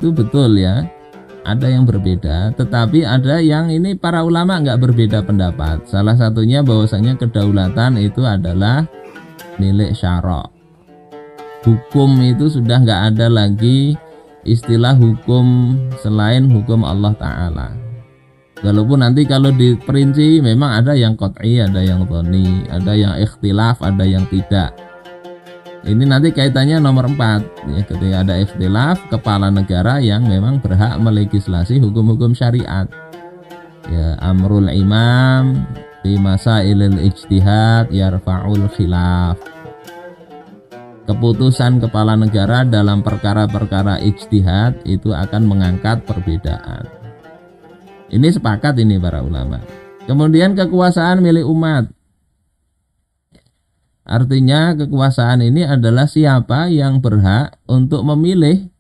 itu betul ya, ada yang berbeda, tetapi ada yang ini para ulama nggak berbeda pendapat. Salah satunya bahwasanya kedaulatan itu adalah milik syara'. Hukum itu sudah nggak ada lagi istilah hukum selain hukum Allah Ta'ala. Walaupun nanti kalau diperinci memang ada yang qat'i, ada yang dhani, ada yang ikhtilaf, ada yang tidak. Ini nanti kaitannya nomor 4 ya, ketika ada ikhtilaf, kepala negara yang memang berhak melegislasi hukum-hukum syariat. Ya, amrul imam fi masailil ijtihad yarfa'ul khilaf. Keputusan kepala negara dalam perkara-perkara ijtihad itu akan mengangkat perbedaan. Ini sepakat ini para ulama. Kemudian kekuasaan milik umat. Artinya kekuasaan ini adalah siapa yang berhak untuk memilih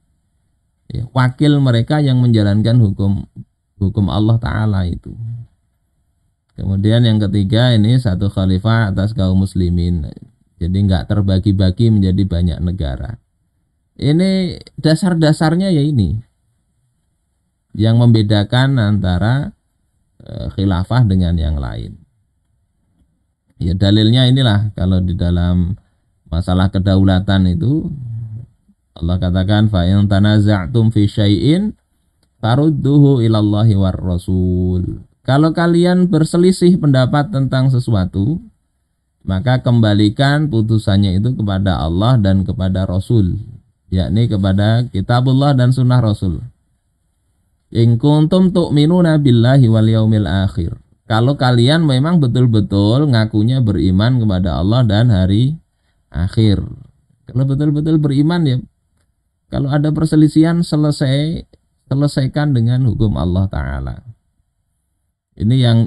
ya, wakil mereka yang menjalankan hukum Allah Ta'ala itu. Kemudian yang ketiga ini satu khalifah atas kaum muslimin. Jadi nggak terbagi-bagi menjadi banyak negara. Ini dasar-dasarnya ya ini. Yang membedakan antara khilafah dengan yang lain. Ya dalilnya inilah, kalau di dalam masalah kedaulatan itu Allah katakan fa in tanaza'tum fi syai'in farudduhu ilallahi war rasul. Kalau kalian berselisih pendapat tentang sesuatu, maka kembalikan putusannya itu kepada Allah dan kepada Rasul, yakni kepada kitabullah dan sunnah Rasul. In kuntum tu'minuna billahi wal yaumil akhir. Kalau kalian memang betul-betul ngakunya beriman kepada Allah dan hari akhir. Kalau betul-betul beriman ya, kalau ada perselisihan selesaikan dengan hukum Allah Ta'ala. Ini yang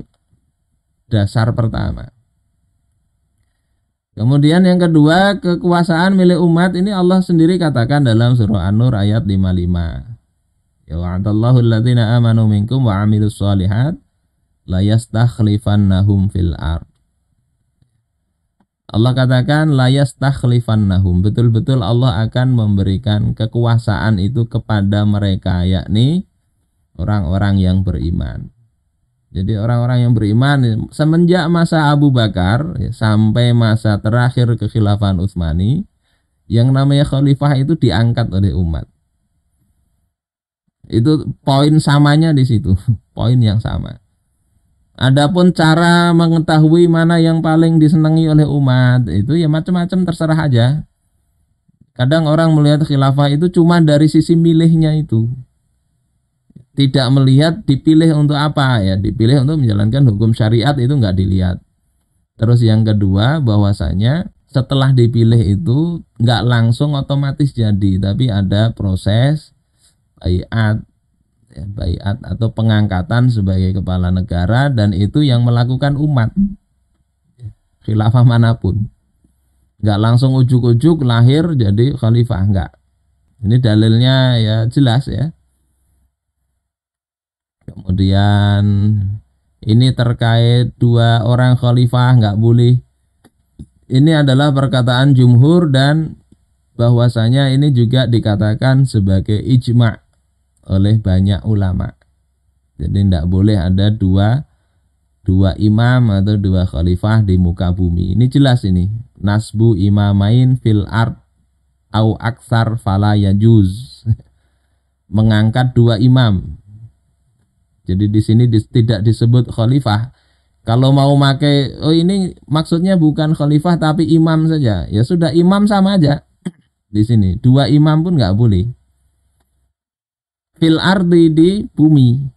dasar pertama. Kemudian yang kedua, kekuasaan milik umat ini Allah sendiri katakan dalam surah An-Nur ayat 55. Ya wa'adallahu alladhina amanu minkum wa amilus shalihat la yastakhlifannahum fil ard. Allah katakan la yastakhlifannahum, betul-betul Allah akan memberikan kekuasaan itu kepada mereka, yakni orang-orang yang beriman. Jadi orang-orang yang beriman semenjak masa Abu Bakar ya, sampai masa terakhir kekhilafan Utsmani, yang namanya khalifah itu diangkat oleh umat. Itu poin samanya di situ, poin yang sama. Adapun cara mengetahui mana yang paling disenangi oleh umat itu ya macam-macam, terserah aja. Kadang orang melihat khilafah itu cuma dari sisi milihnya itu. Tidak melihat dipilih untuk apa ya, dipilih untuk menjalankan hukum syariat itu nggak dilihat. Terus yang kedua, bahwasanya setelah dipilih itu nggak langsung otomatis jadi, tapi ada proses baiat ya, baiat atau pengangkatan sebagai kepala negara, dan itu yang melakukan umat, khilafah manapun. Nggak langsung ujuk-ujuk lahir jadi khalifah, nggak. Ini dalilnya ya jelas ya. Kemudian ini terkait dua orang khalifah nggak boleh. Ini adalah perkataan jumhur, dan bahwasanya ini juga dikatakan sebagai ijma' oleh banyak ulama. Jadi tidak boleh ada dua imam atau dua khalifah di muka bumi. Ini jelas ini. Nasbu imamain fil ard au aksar fala yajuz. Mengangkat dua imam. Jadi di sini tidak disebut khalifah. Kalau mau pakai, oh ini maksudnya bukan khalifah tapi imam saja. Ya sudah, imam sama aja. Di sini dua imam pun nggak boleh. Fil ardi, di bumi.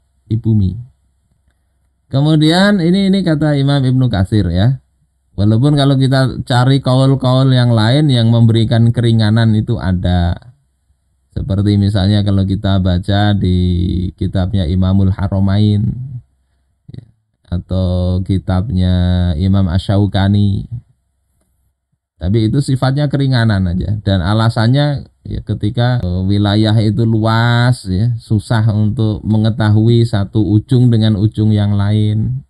Kemudian ini kata Imam Ibnu Katsir ya. Walaupun kalau kita cari kaul-kaul yang lain yang memberikan keringanan itu ada. Seperti misalnya kalau kita baca di kitabnya Imamul Haramain atau kitabnya Imam Asy-Syaukani. Tapi itu sifatnya keringanan aja, dan alasannya ya ketika wilayah itu luas ya, susah untuk mengetahui satu ujung dengan ujung yang lain.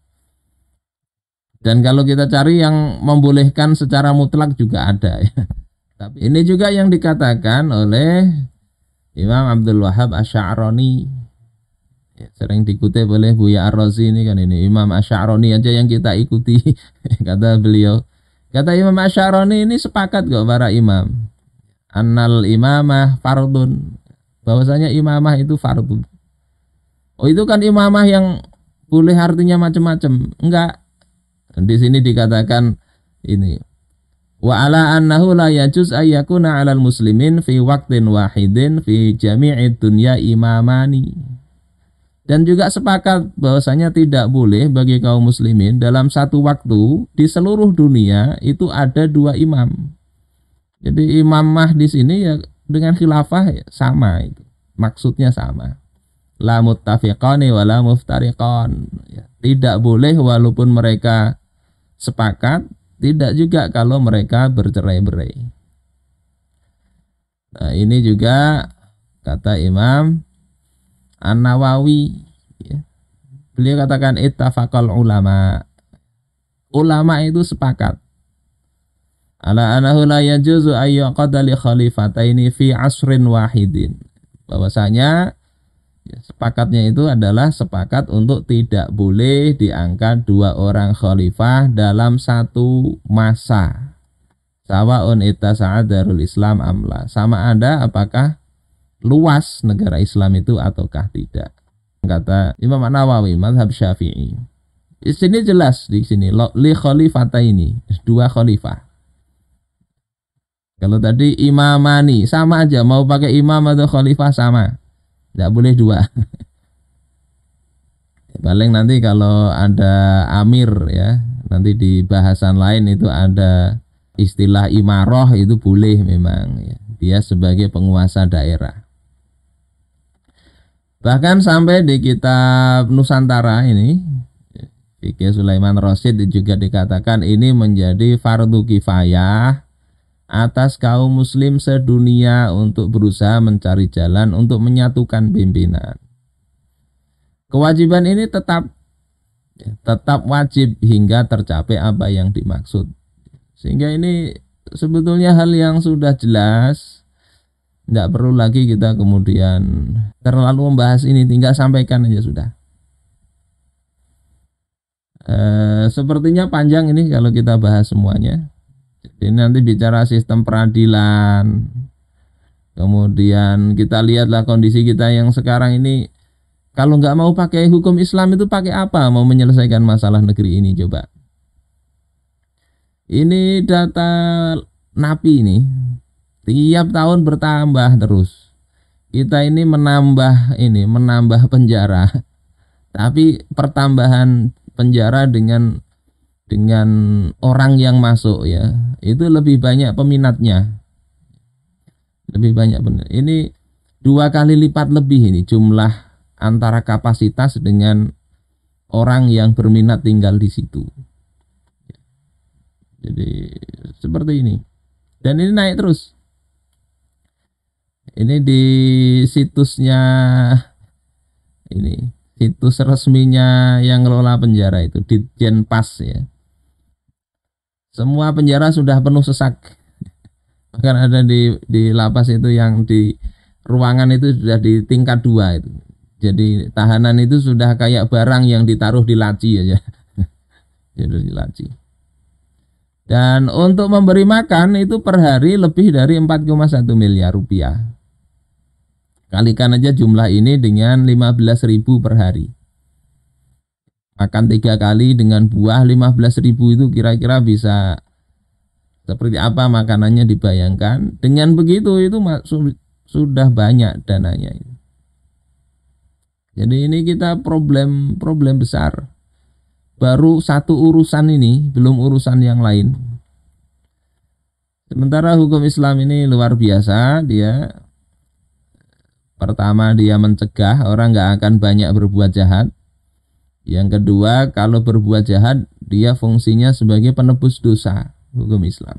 Dan kalau kita cari yang membolehkan secara mutlak juga ada ya. Tapi ini juga yang dikatakan oleh Imam Abdul Wahhab Asy'arani, ya, sering dikutip oleh Buya Ar-Razi ini kan, ini Imam Asy'arani aja yang kita ikuti. Kata beliau, kata Imam Asy'arani ini sepakat kok para imam, annal imamah fardun, bahwasanya imamah itu fardun. Oh itu kan imamah yang boleh artinya macam-macam. Enggak. Di sini dikatakan ini, wa ala annahu la yajuz ayyakuna 'alal muslimin fi waqtin wahidin fi jami'id dunya imamani. Dan juga sepakat bahwasanya tidak boleh bagi kaum muslimin dalam satu waktu di seluruh dunia itu ada dua imam. Jadi imamah di sini ya dengan khilafah ya sama itu. Maksudnya sama. La muttafiqani wa la muftariqan. Ya, tidak boleh walaupun mereka sepakat, tidak juga kalau mereka bercerai-berai. Nah, ini juga kata Imam An-Nawawi, ya. Beliau katakan ittafaqal ulama. Ulama itu sepakat. Ala anahu la yajuzu ayyaqada li khalifataini fi asrin wahidin. Bahwasanya ya, sepakatnya itu adalah sepakat untuk tidak boleh diangkat dua orang khalifah dalam satu masa. Sawaun ittasa'a darul Islam amla. Sama ada apakah luas negara Islam itu ataukah tidak. Kata Imam An-Nawawi mazhab Syafi'i. Di sini jelas di sini li khalifataini, dua khalifah. Kalau tadi imamani sama aja, mau pakai imam atau khalifah sama. Tidak boleh dua. Paling nanti kalau ada amir ya, nanti di bahasan lain itu ada istilah imaroh, itu boleh memang ya. Dia sebagai penguasa daerah. Bahkan sampai di kitab Nusantara ini, Fikih Sulaiman Rasyid juga dikatakan ini menjadi fardu kifayah atas kaum muslim sedunia untuk berusaha mencari jalan untuk menyatukan pimpinan. Kewajiban ini tetap wajib hingga tercapai apa yang dimaksud. Sehingga ini sebetulnya hal yang sudah jelas, tidak perlu lagi kita kemudian terlalu membahas ini, tinggal sampaikan aja sudah. Sepertinya panjang ini kalau kita bahas semuanya. Jadi nanti bicara sistem peradilan, kemudian kita lihatlah kondisi kita yang sekarang ini. Kalau nggak mau pakai hukum Islam itu pakai apa mau menyelesaikan masalah negeri ini coba? Ini data NAPI ini tiap tahun bertambah terus. Kita ini menambah penjara, tapi pertambahan penjara dengan orang yang masuk ya itu lebih banyak peminatnya, lebih banyak benar. Ini 2 kali lipat lebih ini jumlah antara kapasitas dengan orang yang berminat tinggal di situ. Jadi seperti ini, dan ini naik terus. Ini di situsnya, ini situs resminya yang ngelola penjara itu Ditjenpas ya. Semua penjara sudah penuh sesak. Bahkan ada di lapas itu yang di ruangan itu sudah di tingkat 2 itu. Jadi tahanan itu sudah kayak barang yang ditaruh di laci aja. Jadi di laci. Dan untuk memberi makan itu per hari lebih dari 4,1 miliar rupiah. Kalikan aja jumlah ini dengan 15.000 per hari. Makan 3 kali dengan buah 15.000 itu kira-kira bisa seperti apa makanannya dibayangkan. Dengan begitu itu sudah banyak dananya. Jadi ini kita problem besar. Baru satu urusan ini, belum urusan yang lain. Sementara hukum Islam ini luar biasa. Dia pertama dia mencegah orang nggak akan banyak berbuat jahat. Yang kedua, kalau berbuat jahat dia fungsinya sebagai penebus dosa, hukum Islam.